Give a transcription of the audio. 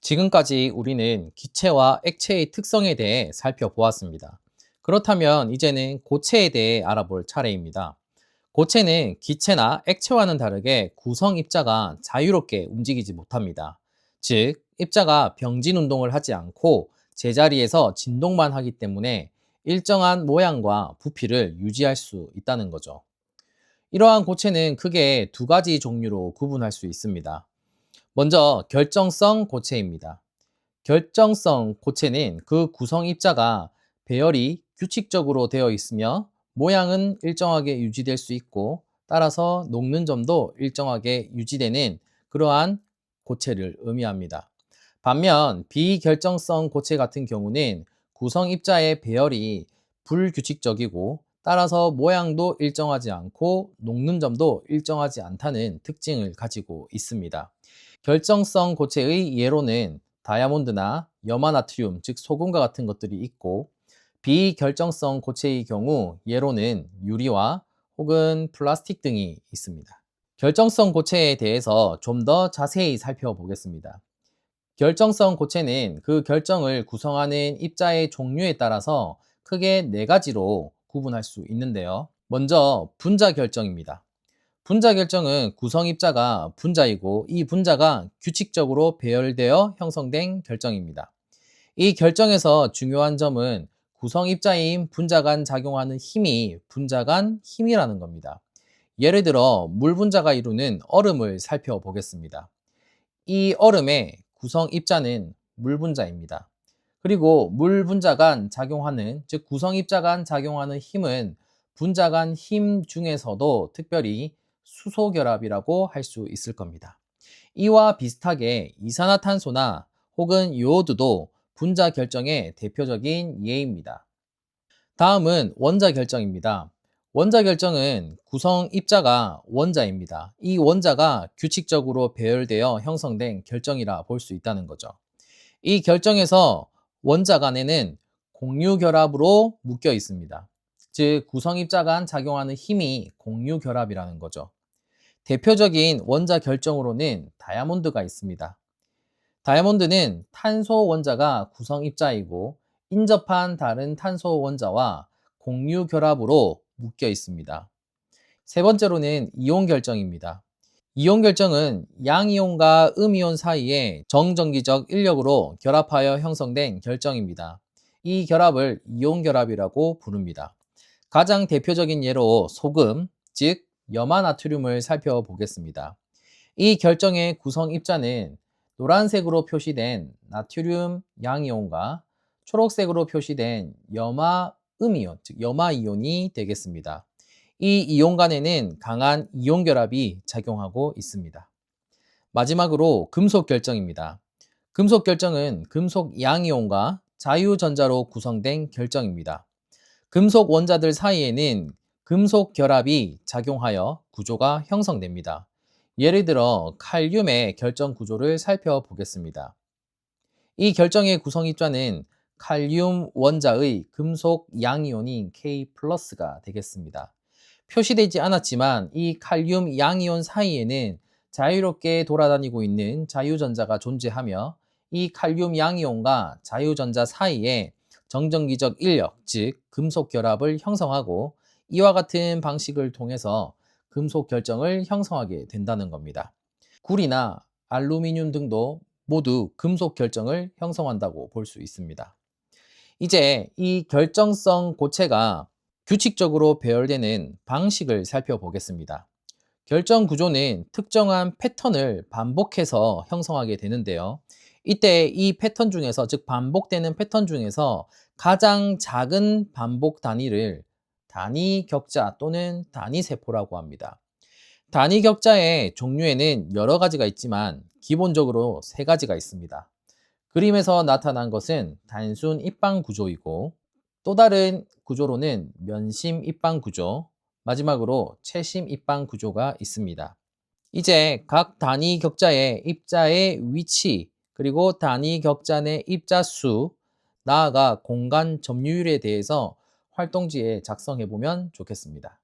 지금까지 우리는 기체와 액체의 특성에 대해 살펴보았습니다. 그렇다면 이제는 고체에 대해 알아볼 차례입니다. 고체는 기체나 액체와는 다르게 구성 입자가 자유롭게 움직이지 못합니다. 즉, 입자가 병진 운동을 하지 않고 제자리에서 진동만 하기 때문에 일정한 모양과 부피를 유지할 수 있다는 거죠. 이러한 고체는 크게 두 가지 종류로 구분할 수 있습니다. 먼저 결정성 고체입니다. 결정성 고체는 그 구성 입자가 배열이 규칙적으로 되어 있으며 모양은 일정하게 유지될 수 있고, 따라서 녹는 점도 일정하게 유지되는 그러한 고체를 의미합니다. 반면 비결정성 고체 같은 경우는 구성 입자의 배열이 불규칙적이고, 따라서 모양도 일정하지 않고 녹는 점도 일정하지 않다는 특징을 가지고 있습니다. 결정성 고체의 예로는 다이아몬드나 염화나트륨, 즉 소금과 같은 것들이 있고, 비결정성 고체의 경우 예로는 유리와 혹은 플라스틱 등이 있습니다. 결정성 고체에 대해서 좀 더 자세히 살펴보겠습니다. 결정성 고체는 그 결정을 구성하는 입자의 종류에 따라서 크게 네 가지로 구분할 수 있는데요. 먼저 분자 결정입니다. 분자 결정은 구성 입자가 분자이고, 이 분자가 규칙적으로 배열되어 형성된 결정입니다. 이 결정에서 중요한 점은 구성 입자인 분자 간 작용하는 힘이 분자 간 힘이라는 겁니다. 예를 들어 물 분자가 이루는 얼음을 살펴보겠습니다. 이 얼음의 구성 입자는 물 분자입니다. 그리고 물 분자 간 작용하는, 즉 구성 입자 간 작용하는 힘은 분자 간 힘 중에서도 특별히 수소 결합이라고 할 수 있을 겁니다. 이와 비슷하게 이산화탄소나 혹은 요오드도 분자 결정의 대표적인 예입니다. 다음은 원자 결정입니다. 원자 결정은 구성 입자가 원자입니다. 이 원자가 규칙적으로 배열되어 형성된 결정이라 볼 수 있다는 거죠. 이 결정에서 원자 간에는 공유 결합으로 묶여 있습니다. 즉, 구성 입자 간 작용하는 힘이 공유 결합이라는 거죠. 대표적인 원자 결정으로는 다이아몬드가 있습니다. 다이아몬드는 탄소 원자가 구성 입자이고, 인접한 다른 탄소 원자와 공유 결합으로 묶여 있습니다. 세 번째로는 이온 결정입니다. 이온 결정은 양이온과 음이온 사이에 정전기적 인력으로 결합하여 형성된 결정입니다. 이 결합을 이온 결합이라고 부릅니다. 가장 대표적인 예로 소금, 즉 염화나트륨을 살펴보겠습니다. 이 결정의 구성 입자는 노란색으로 표시된 나트륨 양이온과 초록색으로 표시된 염화음이온, 즉 염화이온이 되겠습니다. 이 이온 간에는 강한 이온 결합이 작용하고 있습니다. 마지막으로 금속 결정입니다. 금속 결정은 금속 양이온과 자유전자로 구성된 결정입니다. 금속 원자들 사이에는 금속 결합이 작용하여 구조가 형성됩니다. 예를 들어 칼륨의 결정 구조를 살펴보겠습니다. 이 결정의 구성 입자는 칼륨 원자의 금속 양이온인 K+가 되겠습니다. 표시되지 않았지만 이 칼륨 양이온 사이에는 자유롭게 돌아다니고 있는 자유전자가 존재하며, 이 칼륨 양이온과 자유전자 사이에 정전기적 인력, 즉 금속 결합을 형성하고, 이와 같은 방식을 통해서 금속 결정을 형성하게 된다는 겁니다. 구리나 알루미늄 등도 모두 금속 결정을 형성한다고 볼 수 있습니다. 이제 이 결정성 고체가 규칙적으로 배열되는 방식을 살펴보겠습니다. 결정 구조는 특정한 패턴을 반복해서 형성하게 되는데요. 이때 이 패턴 중에서, 즉 반복되는 패턴 중에서 가장 작은 반복 단위를 단위 격자 또는 단위 세포라고 합니다. 단위 격자의 종류에는 여러 가지가 있지만 기본적으로 세 가지가 있습니다. 그림에서 나타난 것은 단순 입방 구조이고, 또 다른 구조로는 면심 입방 구조, 마지막으로 채심 입방 구조가 있습니다. 이제 각 단위 격자의 입자의 위치, 그리고 단위 격자 내 입자 수, 나아가 공간 점유율에 대해서 활동지에 작성해 보면 좋겠습니다.